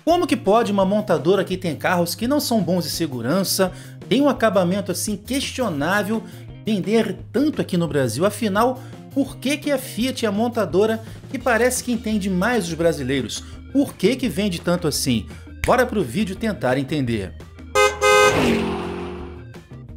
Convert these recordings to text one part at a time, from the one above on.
Como que pode uma montadora que tem carros que não são bons de segurança, tem um acabamento assim questionável, vender tanto aqui no Brasil? Afinal, por que que a Fiat é a montadora que parece que entende mais os brasileiros? Por que que vende tanto assim? Bora pro vídeo tentar entender.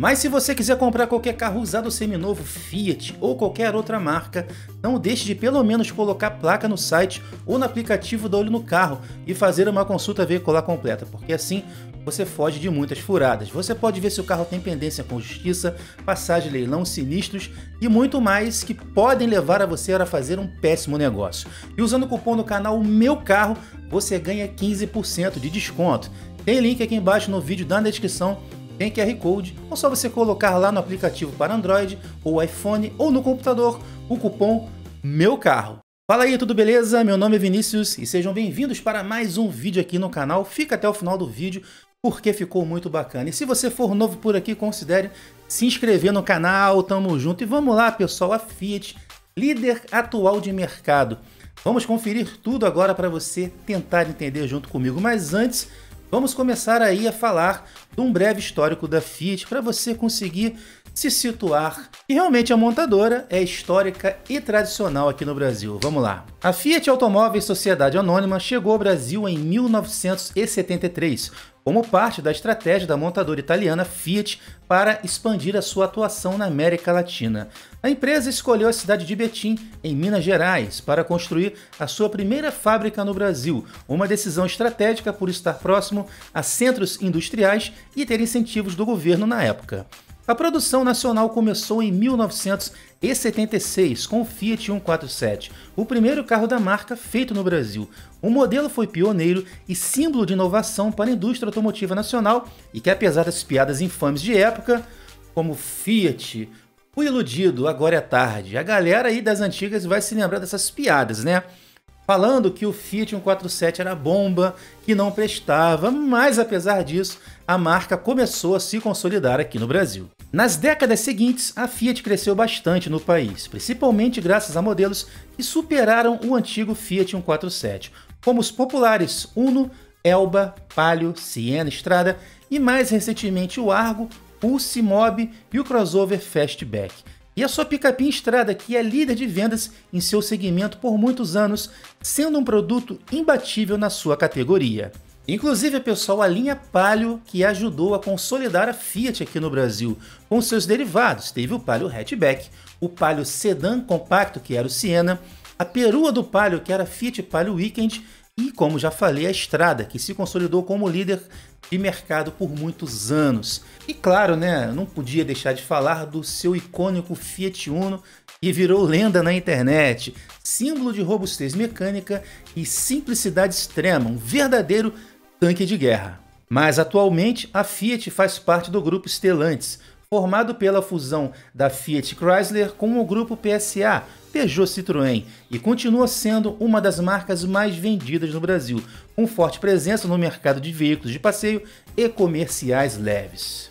Mas se você quiser comprar qualquer carro usado seminovo Fiat ou qualquer outra marca, não deixe de pelo menos colocar placa no site ou no aplicativo da Olho no Carro e fazer uma consulta veicular completa, porque assim você foge de muitas furadas. Você pode ver se o carro tem pendência com justiça, passagem, leilão, sinistros e muito mais que podem levar a você a fazer um péssimo negócio. E usando o cupom do canal Meu Carro, você ganha 15% de desconto. Tem link aqui embaixo no vídeo, na descrição. Tem QR Code, ou só você colocar lá no aplicativo para Android ou iPhone ou no computador o cupom Meu Carro. Fala aí, tudo beleza? Meu nome é Vinícius e sejam bem-vindos para mais um vídeo aqui no canal. Fica até o final do vídeo porque ficou muito bacana. E se você for novo por aqui, considere se inscrever no canal, tamo junto. E vamos lá, pessoal, a Fiat, líder atual de mercado. Vamos conferir tudo agora para você tentar entender junto comigo, mas antes vamos começar aí a falar de um breve histórico da Fiat para você conseguir se situar. E realmente a montadora é histórica e tradicional aqui no Brasil. Vamos lá. A Fiat Automóveis Sociedade Anônima chegou ao Brasil em 1973, como parte da estratégia da montadora italiana Fiat para expandir a sua atuação na América Latina. A empresa escolheu a cidade de Betim, em Minas Gerais, para construir a sua primeira fábrica no Brasil, uma decisão estratégica por estar próximo a centros industriais e ter incentivos do governo na época. A produção nacional começou em 1976 com o Fiat 147, o primeiro carro da marca feito no Brasil. O modelo foi pioneiro e símbolo de inovação para a indústria automotiva nacional e que, apesar das piadas infames de época, como Fiat, fui iludido, agora é tarde, a galera aí das antigas vai se lembrar dessas piadas, né? Falando que o Fiat 147 era bomba, que não prestava, mas apesar disso, a marca começou a se consolidar aqui no Brasil. Nas décadas seguintes, a Fiat cresceu bastante no país, principalmente graças a modelos que superaram o antigo Fiat 147, como os populares Uno, Elba, Palio, Siena, Strada e mais recentemente o Argo, Pulse, Mobi e o crossover Fastback. E a sua picape Strada, que é líder de vendas em seu segmento por muitos anos, sendo um produto imbatível na sua categoria. Inclusive, pessoal, a linha Palio que ajudou a consolidar a Fiat aqui no Brasil, com seus derivados. Teve o Palio Hatchback, o Palio Sedan Compacto, que era o Siena, a perua do Palio, que era a Fiat Palio Weekend, e, como já falei, a Strada, que se consolidou como líder de mercado por muitos anos. E claro, né, não podia deixar de falar do seu icônico Fiat Uno, que virou lenda na internet, símbolo de robustez mecânica e simplicidade extrema, um verdadeiro tanque de guerra. Mas atualmente a Fiat faz parte do grupo Stellantis, formado pela fusão da Fiat Chrysler com o grupo PSA, Peugeot Citroën, e continua sendo uma das marcas mais vendidas no Brasil, com forte presença no mercado de veículos de passeio e comerciais leves.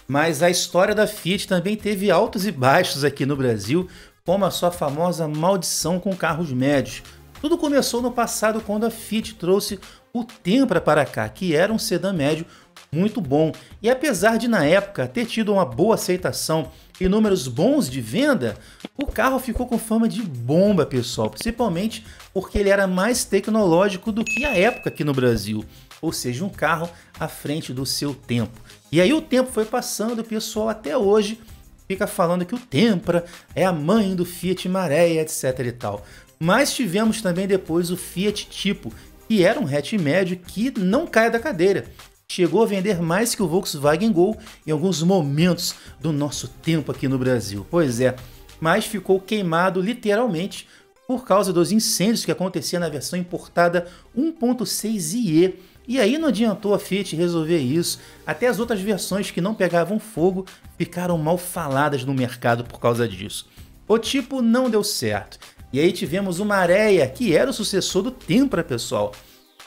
Mas a história da Fiat também teve altos e baixos aqui no Brasil, como a sua famosa maldição com carros médios. Tudo começou no passado quando a Fiat trouxe o Tempra para cá, que era um sedã médio muito bom. E apesar de na época ter tido uma boa aceitação e números bons de venda, o carro ficou com fama de bomba, pessoal, principalmente porque ele era mais tecnológico do que a época aqui no Brasil, ou seja, um carro à frente do seu tempo. E aí o tempo foi passando, o pessoal até hoje fica falando que o Tempra é a mãe do Fiat Marea, etc e tal. Mas tivemos também depois o Fiat Tipo, que era um hatch médio que não cai da cadeira. Chegou a vender mais que o Volkswagen Gol em alguns momentos do nosso tempo aqui no Brasil. Pois é, mas ficou queimado literalmente por causa dos incêndios que aconteciam na versão importada 1.6 IE. E aí não adiantou a Fiat resolver isso, até as outras versões que não pegavam fogo ficaram mal faladas no mercado por causa disso. O Tipo não deu certo. E aí tivemos o Marea, que era o sucessor do Tempra, pessoal.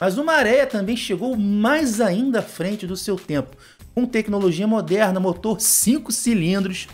Mas o Marea também chegou mais ainda à frente do seu tempo, com tecnologia moderna, motor 5 cilindros.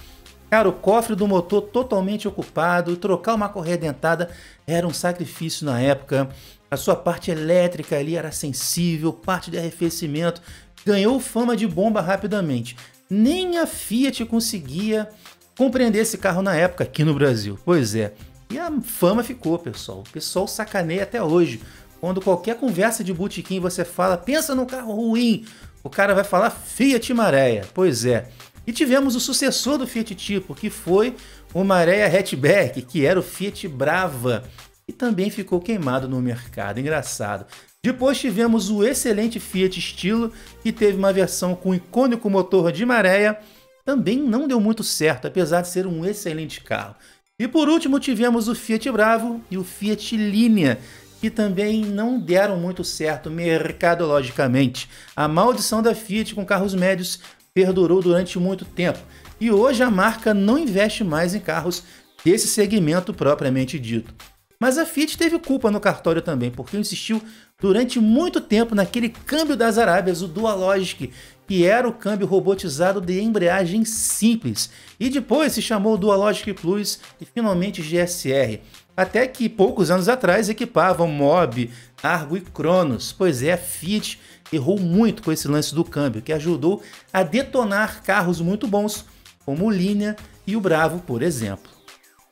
Cara, o cofre do motor totalmente ocupado, trocar uma correia dentada era um sacrifício na época. A sua parte elétrica ali era sensível, parte de arrefecimento, ganhou fama de bomba rapidamente. Nem a Fiat conseguia compreender esse carro na época aqui no Brasil. Pois é, e a fama ficou, pessoal. O pessoal sacaneia até hoje. Quando qualquer conversa de botequim você fala, pensa num carro ruim, o cara vai falar Fiat Marea. Pois é. E tivemos o sucessor do Fiat Tipo, que foi o Marea Hatchback, que era o Fiat Brava, e também ficou queimado no mercado. Engraçado. Depois tivemos o excelente Fiat Stilo, que teve uma versão com icônico motor de Marea, também não deu muito certo, apesar de ser um excelente carro. E por último tivemos o Fiat Bravo e o Fiat Linea, que também não deram muito certo mercadologicamente. A maldição da Fiat com carros médios perdurou durante muito tempo, e hoje a marca não investe mais em carros desse segmento propriamente dito. Mas a Fiat teve culpa no cartório também, porque insistiu durante muito tempo naquele câmbio das Arábias, o Dualogic, que era o câmbio robotizado de embreagem simples, e depois se chamou Dualogic Plus e finalmente GSR, até que poucos anos atrás equipavam Mob, Argo e Cronos. Pois é, a Fiat errou muito com esse lance do câmbio, que ajudou a detonar carros muito bons, como o Linea e o Bravo, por exemplo.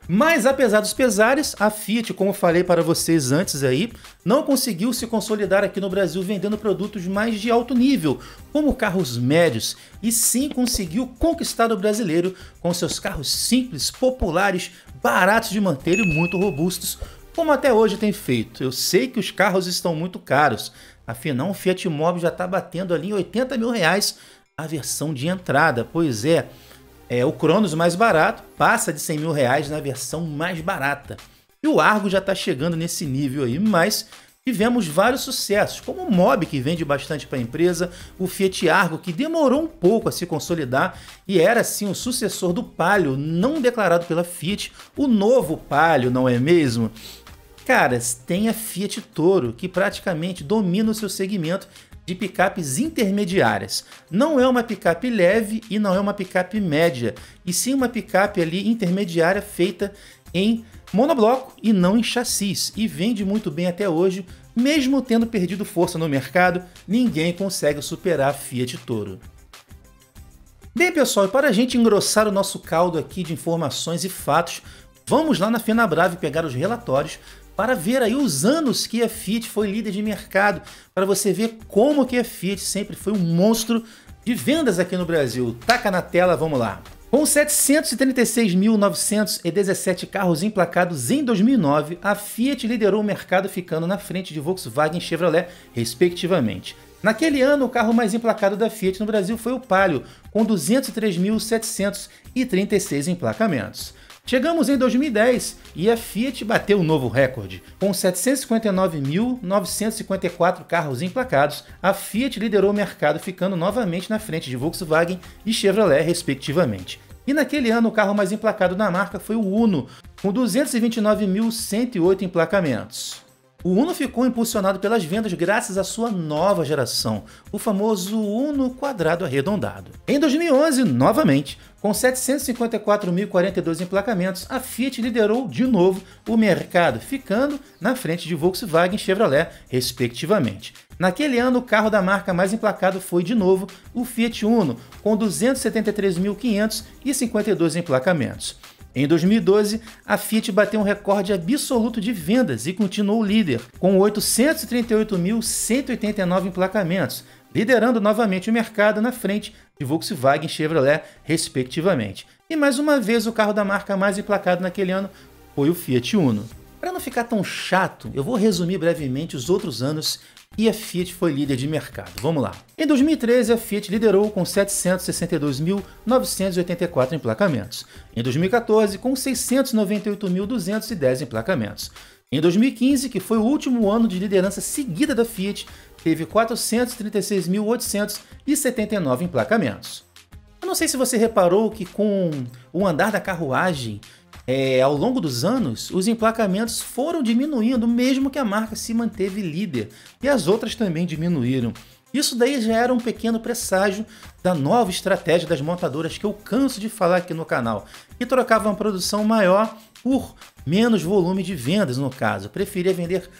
Mas apesar dos pesares, a Fiat, como falei para vocês antes aí, não conseguiu se consolidar aqui no Brasil vendendo produtos mais de alto nível, como carros médios, e sim conseguiu conquistar o brasileiro com seus carros simples, populares, baratos de manter e muito robustos, como até hoje tem feito. Eu sei que os carros estão muito caros, afinal o Fiat Mobi já está batendo ali em R$80 mil a versão de entrada, pois é. O Cronos mais barato passa de R$100 mil na versão mais barata. E o Argo já está chegando nesse nível aí, mas tivemos vários sucessos, como o Mobi, que vende bastante para a empresa, o Fiat Argo, que demorou um pouco a se consolidar e era sim o sucessor do Palio, não declarado pela Fiat, o novo Palio, não é mesmo? Caras, tem a Fiat Toro, que praticamente domina o seu segmento de picapes intermediárias. Não é uma picape leve e não é uma picape média, e sim uma picape ali intermediária feita em monobloco e não em chassis, e vende muito bem até hoje, mesmo tendo perdido força no mercado, ninguém consegue superar a Fiat Toro. Bem, pessoal, e para a gente engrossar o nosso caldo aqui de informações e fatos, vamos lá na Fenabrave pegar os relatórios para ver aí os anos que a Fiat foi líder de mercado, para você ver como que a Fiat sempre foi um monstro de vendas aqui no Brasil. Taca na tela, vamos lá. Com 736.917 carros emplacados em 2009, a Fiat liderou o mercado ficando na frente de Volkswagen e Chevrolet, respectivamente. Naquele ano, o carro mais emplacado da Fiat no Brasil foi o Palio, com 203.736 emplacamentos. Chegamos em 2010 e a Fiat bateu um novo recorde. Com 759.954 carros emplacados, a Fiat liderou o mercado ficando novamente na frente de Volkswagen e Chevrolet, respectivamente. E naquele ano o carro mais emplacado da marca foi o Uno, com 229.108 emplacamentos. O Uno ficou impulsionado pelas vendas graças à sua nova geração, o famoso Uno quadrado arredondado. Em 2011, novamente, com 754.042 emplacamentos, a Fiat liderou de novo o mercado, ficando na frente de Volkswagen e Chevrolet, respectivamente. Naquele ano, o carro da marca mais emplacado foi, de novo, o Fiat Uno, com 273.552 emplacamentos. Em 2012, a Fiat bateu um recorde absoluto de vendas e continuou líder, com 838.189 emplacamentos, liderando novamente o mercado na frente de Volkswagen e Chevrolet, respectivamente. E mais uma vez, o carro da marca mais emplacado naquele ano foi o Fiat Uno. Para não ficar tão chato, eu vou resumir brevemente os outros anos que a Fiat foi líder de mercado. Vamos lá. Em 2013, a Fiat liderou com 762.984 emplacamentos. Em 2014, com 698.210 emplacamentos. Em 2015, que foi o último ano de liderança seguida da Fiat, teve 436.879 emplacamentos. Eu não sei se você reparou que com o andar da carruagem, ao longo dos anos, os emplacamentos foram diminuindo, mesmo que a marca se manteve líder, e as outras também diminuíram. Isso daí já era um pequeno presságio da nova estratégia das montadoras que eu canso de falar aqui no canal, que trocavam uma produção maior por menos volume de vendas, no caso. Preferia vender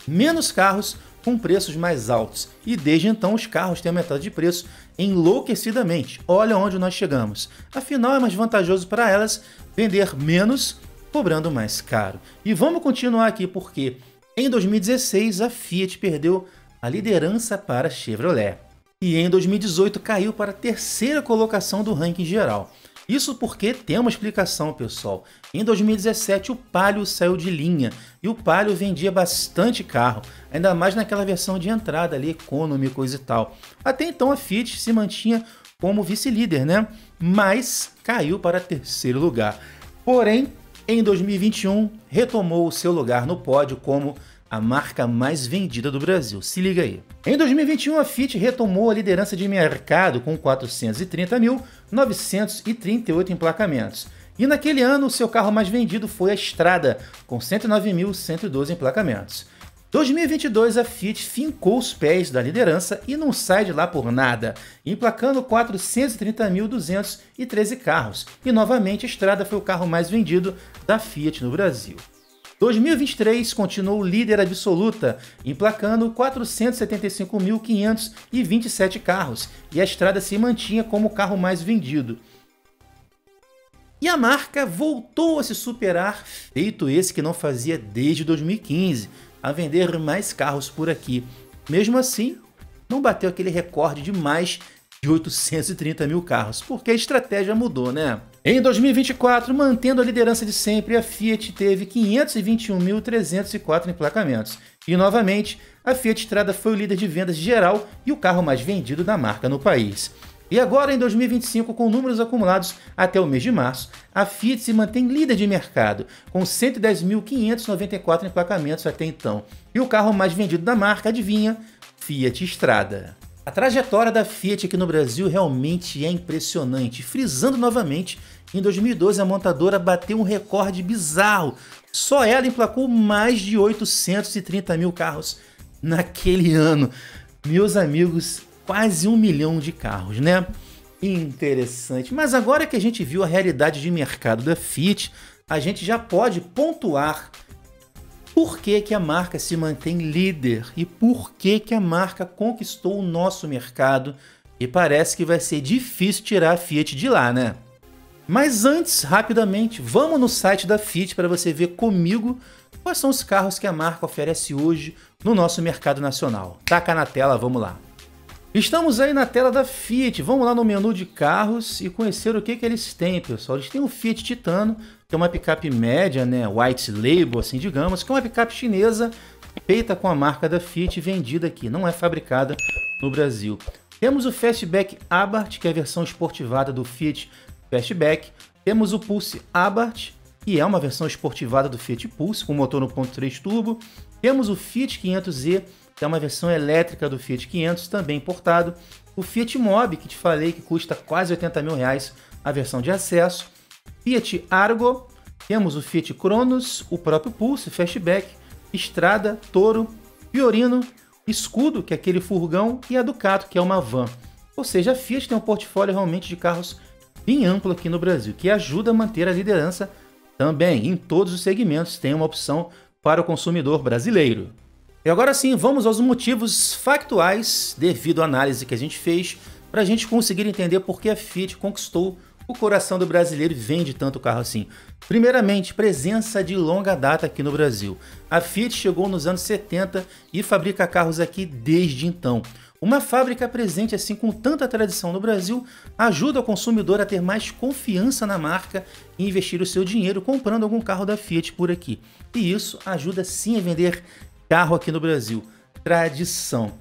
menos carros com preços mais altos. E desde então os carros têm aumentado de preço enlouquecidamente. Olha onde nós chegamos. Afinal, é mais vantajoso para elas vender menos, cobrando mais caro. E vamos continuar aqui porque em 2016 a Fiat perdeu a liderança para a Chevrolet. E em 2018 caiu para a terceira colocação do ranking geral. Isso porque tem uma explicação, pessoal. Em 2017 o Palio saiu de linha e o Palio vendia bastante carro, ainda mais naquela versão de entrada ali, Economy, coisa e tal. Até então a Fiat se mantinha como vice-líder, né? Mas caiu para terceiro lugar. Porém, em 2021 retomou o seu lugar no pódio como a marca mais vendida do Brasil. Se liga aí. Em 2021, a Fiat retomou a liderança de mercado com 430.938 emplacamentos. E naquele ano, o seu carro mais vendido foi a Strada, com 109.112 emplacamentos. 2022, a Fiat fincou os pés da liderança e não sai de lá por nada, emplacando 430.213 carros. E novamente, a Strada foi o carro mais vendido da Fiat no Brasil. 2023 continuou líder absoluta, emplacando 475.527 carros, e a Strada se mantinha como o carro mais vendido. E a marca voltou a se superar, feito esse que não fazia desde 2015, a vender mais carros por aqui. Mesmo assim, não bateu aquele recorde de mais de 830 mil carros, porque a estratégia mudou, né? Em 2024, mantendo a liderança de sempre, a Fiat teve 521.304 emplacamentos. E, novamente, a Fiat Strada foi o líder de vendas geral e o carro mais vendido da marca no país. E agora, em 2025, com números acumulados até o mês de março, a Fiat se mantém líder de mercado, com 110.594 emplacamentos até então. E o carro mais vendido da marca, adivinha? Fiat Strada. A trajetória da Fiat aqui no Brasil realmente é impressionante. Frisando novamente, em 2012 a montadora bateu um recorde bizarro. Só ela emplacou mais de 830 mil carros naquele ano. Meus amigos, quase 1 milhão de carros, né? Interessante. Mas agora que a gente viu a realidade de mercado da Fiat, a gente já pode pontuar por que que a marca se mantém líder e por que que a marca conquistou o nosso mercado, e parece que vai ser difícil tirar a Fiat de lá, né? Mas antes, rapidamente, vamos no site da Fiat para você ver comigo quais são os carros que a marca oferece hoje no nosso mercado nacional. Taca na tela, vamos lá. Estamos aí na tela da Fiat, vamos lá no menu de carros e conhecer o que que eles têm, pessoal. Eles têm o Fiat Titano, que é uma picape média, né, white label, assim digamos, que é uma picape chinesa feita com a marca da Fiat, vendida aqui, não é fabricada no Brasil. Temos o Fastback Abarth, que é a versão esportivada do Fiat Fastback. Temos o Pulse Abarth, que é uma versão esportivada do Fiat Pulse, com motor 1.3 turbo. Temos o Fiat 500e, que é uma versão elétrica do Fiat 500, também importado. O Fiat Mobi, que te falei que custa quase 80 mil reais a versão de acesso. Fiat Argo, temos o Fiat Cronos, o próprio Pulse, Fastback, Strada, Toro, Fiorino, Scudo, que é aquele furgão, e a Ducato, que é uma van. Ou seja, a Fiat tem um portfólio realmente de carros bem amplo aqui no Brasil, que ajuda a manter a liderança também. Em todos os segmentos tem uma opção para o consumidor brasileiro. E agora sim, vamos aos motivos factuais, devido à análise que a gente fez, para a gente conseguir entender por que a Fiat conquistou o coração do brasileiro e vende tanto carro assim. Primeiramente, presença de longa data aqui no Brasil. A Fiat chegou nos anos 70 e fabrica carros aqui desde então. Uma fábrica presente assim com tanta tradição no Brasil ajuda o consumidor a ter mais confiança na marca e investir o seu dinheiro comprando algum carro da Fiat por aqui. E isso ajuda sim a vender carro aqui no Brasil. Tradição.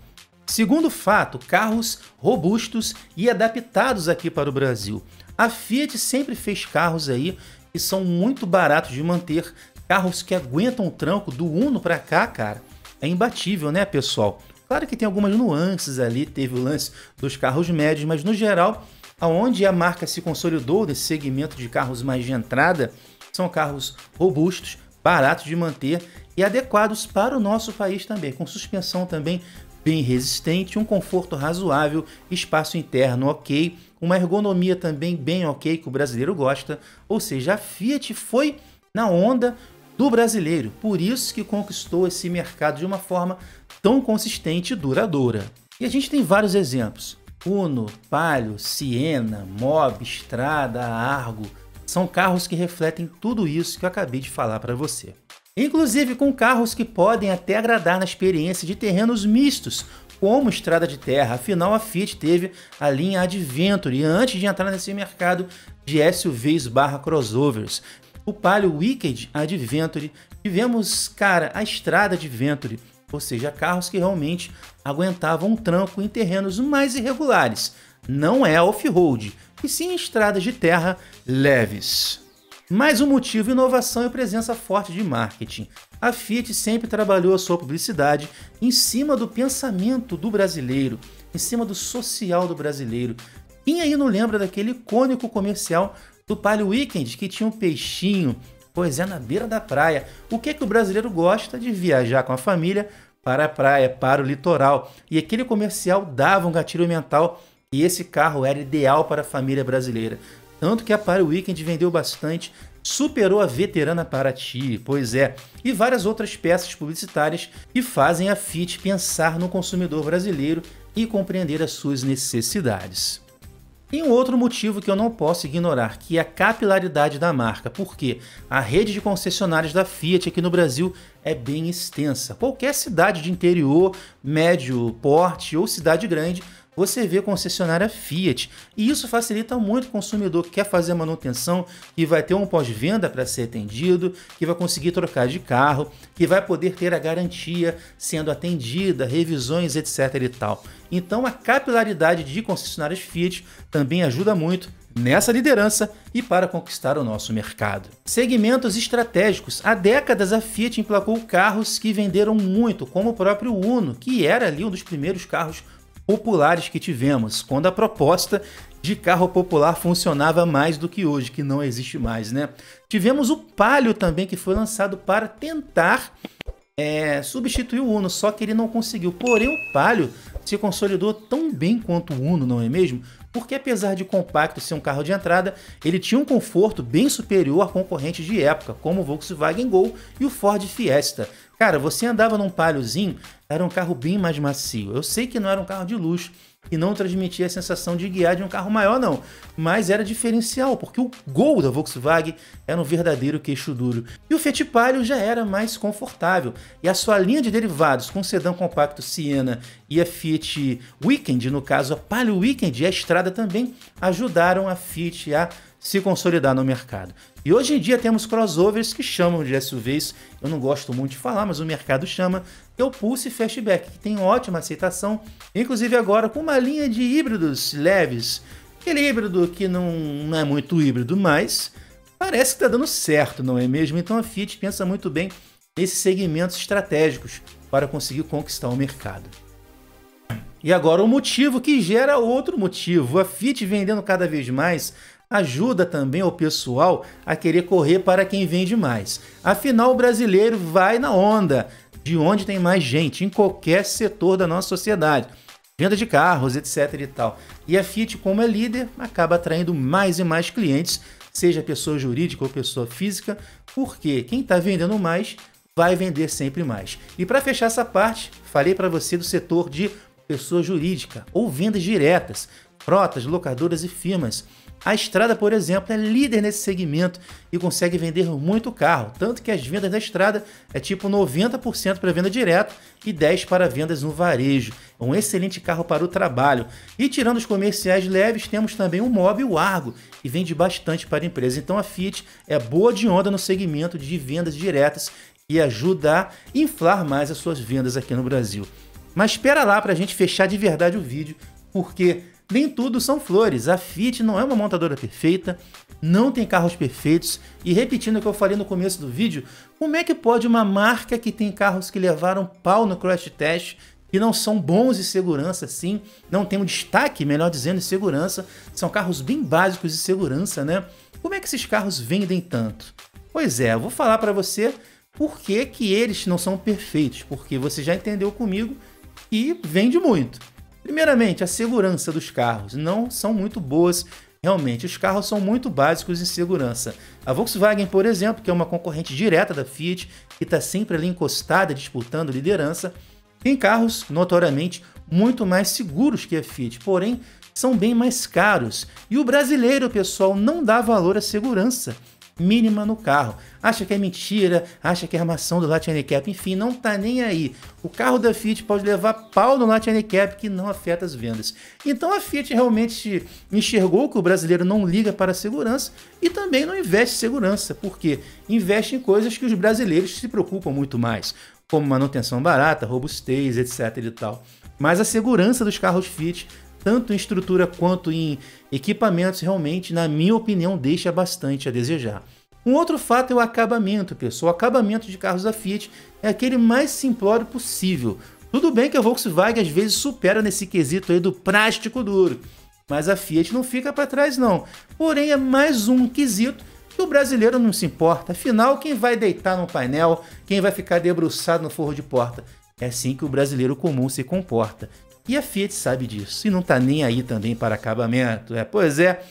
Segundo fato, carros robustos e adaptados aqui para o Brasil. A Fiat sempre fez carros aí que são muito baratos de manter, carros que aguentam o tranco. Do Uno para cá, cara, é imbatível, né, pessoal? Claro que tem algumas nuances ali, teve o lance dos carros médios, mas no geral, aonde a marca se consolidou nesse segmento de carros mais de entrada, são carros robustos, baratos de manter e adequados para o nosso país também, com suspensão também bem resistente, um conforto razoável, espaço interno ok, uma ergonomia também bem ok, que o brasileiro gosta. Ou seja, a Fiat foi na onda do brasileiro. Por isso que conquistou esse mercado de uma forma tão consistente e duradoura. E a gente tem vários exemplos. Uno, Palio, Siena, Mobi, Strada, Argo. São carros que refletem tudo isso que eu acabei de falar para você. Inclusive com carros que podem até agradar na experiência de terrenos mistos, como estrada de terra. Afinal, a Fiat teve a linha Adventure antes de entrar nesse mercado de SUVs/crossovers. O Palio Wicked Adventure, tivemos, cara, a estrada Adventure, ou seja, carros que realmente aguentavam um tranco em terrenos mais irregulares. Não é off-road, e sim estradas de terra leves. Mais um motivo: inovação e presença forte de marketing. A Fiat sempre trabalhou a sua publicidade em cima do pensamento do brasileiro, em cima do social do brasileiro. Quem aí não lembra daquele icônico comercial do Palio Weekend que tinha um peixinho? Pois é, na beira da praia. O que é que o brasileiro gosta? De viajar com a família para a praia, para o litoral. E aquele comercial dava um gatilho mental e esse carro era ideal para a família brasileira. Tanto que a Palio Weekend vendeu bastante, superou a veterana Paraty, pois é, e várias outras peças publicitárias que fazem a Fiat pensar no consumidor brasileiro e compreender as suas necessidades. Tem um outro motivo que eu não posso ignorar, que é a capilaridade da marca, porque a rede de concessionárias da Fiat aqui no Brasil é bem extensa. Qualquer cidade de interior, médio porte ou cidade grande, você vê concessionária Fiat, e isso facilita muito o consumidor que quer fazer a manutenção, que vai ter um pós-venda para ser atendido, que vai conseguir trocar de carro, que vai poder ter a garantia sendo atendida, revisões, etc. e tal. Então a capilaridade de concessionárias Fiat também ajuda muito nessa liderança e para conquistar o nosso mercado. Segmentos estratégicos. Há décadas a Fiat emplacou carros que venderam muito, como o próprio Uno, que era ali um dos primeiros carros populares que tivemos, quando a proposta de carro popular funcionava mais do que hoje, que não existe mais, né? Tivemos o Palio também, que foi lançado para tentar substituir o Uno, só que ele não conseguiu. Porém, o Palio se consolidou tão bem quanto o Uno, não é mesmo? Porque apesar de compacto ser um carro de entrada, ele tinha um conforto bem superior a concorrentes de época, como o Volkswagen Gol e o Ford Fiesta. Cara, você andava num Paliozinho, era um carro bem mais macio. Eu sei que não era um carro de luxo e não transmitia a sensação de guiar de um carro maior não, mas era diferencial, porque o Gol da Volkswagen era um verdadeiro queixo duro. E o Fiat Palio já era mais confortável, e a sua linha de derivados com o sedã compacto Siena e a Fiat Weekend, no caso a Palio Weekend e a Strada também, ajudaram a Fiat a se consolidar no mercado. E hoje em dia temos crossovers que chamam de SUVs, eu não gosto muito de falar, mas o mercado chama, que é o Pulse e Fastback, que tem ótima aceitação, inclusive agora com uma linha de híbridos leves, aquele híbrido que não é muito híbrido, mas parece que está dando certo, não é mesmo? Então a Fiat pensa muito bem nesses segmentos estratégicos para conseguir conquistar o mercado. E agora o motivo que gera outro motivo, a Fiat vendendo cada vez mais ajuda também o pessoal a querer correr para quem vende mais. Afinal, o brasileiro vai na onda de onde tem mais gente, em qualquer setor da nossa sociedade. Venda de carros, etc. e tal. E a Fiat, como é líder, acaba atraindo mais e mais clientes, seja pessoa jurídica ou pessoa física, porque quem está vendendo mais vai vender sempre mais. E para fechar essa parte, falei para você do setor de pessoa jurídica ou vendas diretas, frotas, locadoras e firmas. A Strada, por exemplo, é líder nesse segmento e consegue vender muito carro, tanto que as vendas da Strada é tipo 90% para venda direta e 10% para vendas no varejo. É um excelente carro para o trabalho. E tirando os comerciais leves, temos também o Mobi e o Argo, que vende bastante para a empresa. Então a Fiat é boa de onda no segmento de vendas diretas e ajuda a inflar mais as suas vendas aqui no Brasil. Mas espera lá para a gente fechar de verdade o vídeo, porque nem tudo são flores. A Fiat não é uma montadora perfeita, não tem carros perfeitos. E repetindo o que eu falei no começo do vídeo, como é que pode uma marca que tem carros que levaram pau no crash test, que não são bons de segurança assim, não tem um destaque, melhor dizendo, de segurança, são carros bem básicos de segurança, né? Como é que esses carros vendem tanto? Pois é, eu vou falar para você por que que eles não são perfeitos, porque você já entendeu comigo e vende muito. Primeiramente, a segurança dos carros não são muito boas Realmente, os carros são muito básicos em segurança. A Volkswagen, por exemplo, que é uma concorrente direta da Fiat, que está sempre ali encostada, disputando liderança, tem carros, notoriamente, muito mais seguros que a Fiat, porém, são bem mais caros. E o brasileiro, pessoal, não dá valor à segurança mínima no carro. Acha que é mentira, acha que é armação do Latin Handicap, enfim, não tá nem aí. O carro da Fiat pode levar pau no Latin Handicap que não afeta as vendas. Então a Fiat realmente enxergou que o brasileiro não liga para a segurança e também não investe em segurança, porque investe em coisas que os brasileiros se preocupam muito mais, como manutenção barata, robustez, etc e tal. Mas a segurança dos carros Fiat, tanto em estrutura quanto em equipamentos, realmente, na minha opinião, deixa bastante a desejar. Um outro fato é o acabamento, pessoal. O acabamento de carros da Fiat é aquele mais simplório possível. Tudo bem que a Volkswagen às vezes supera nesse quesito aí do plástico duro, mas a Fiat não fica para trás não. Porém, é mais um quesito que o brasileiro não se importa. Afinal, quem vai deitar no painel, quem vai ficar debruçado no forro de porta? É assim que o brasileiro comum se comporta. E a Fiat sabe disso, e não tá nem aí também para acabamento. Pois é,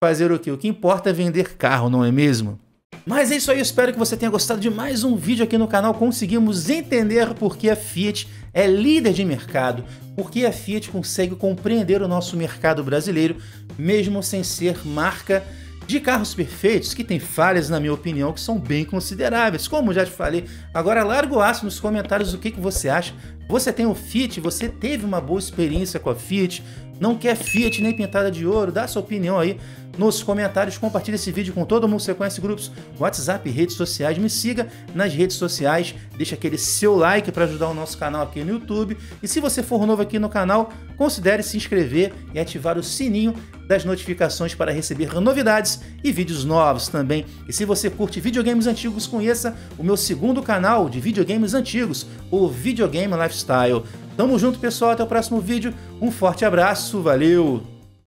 fazer o quê? O que importa é vender carro, não é mesmo? Mas é isso aí, eu espero que você tenha gostado de mais um vídeo aqui no canal. Conseguimos entender por que a Fiat é líder de mercado, por que a Fiat consegue compreender o nosso mercado brasileiro, mesmo sem ser marca de carros perfeitos, que tem falhas, na minha opinião, que são bem consideráveis. Como já te falei, agora larga o aço nos comentários o que você acha. Você tem o Fiat, você teve uma boa experiência com a Fiat, não quer Fiat nem pintada de ouro? Dá sua opinião aí nos comentários, compartilha esse vídeo com todo mundo. Você conhece grupos, WhatsApp, redes sociais, me siga nas redes sociais, deixa aquele seu like para ajudar o nosso canal aqui no YouTube. E se você for novo aqui no canal, considere se inscrever e ativar o sininho das notificações para receber novidades e vídeos novos também. E se você curte videogames antigos, conheça o meu segundo canal de videogames antigos, o Videogame Lifestyle. Tamo junto, pessoal, até o próximo vídeo, um forte abraço, valeu!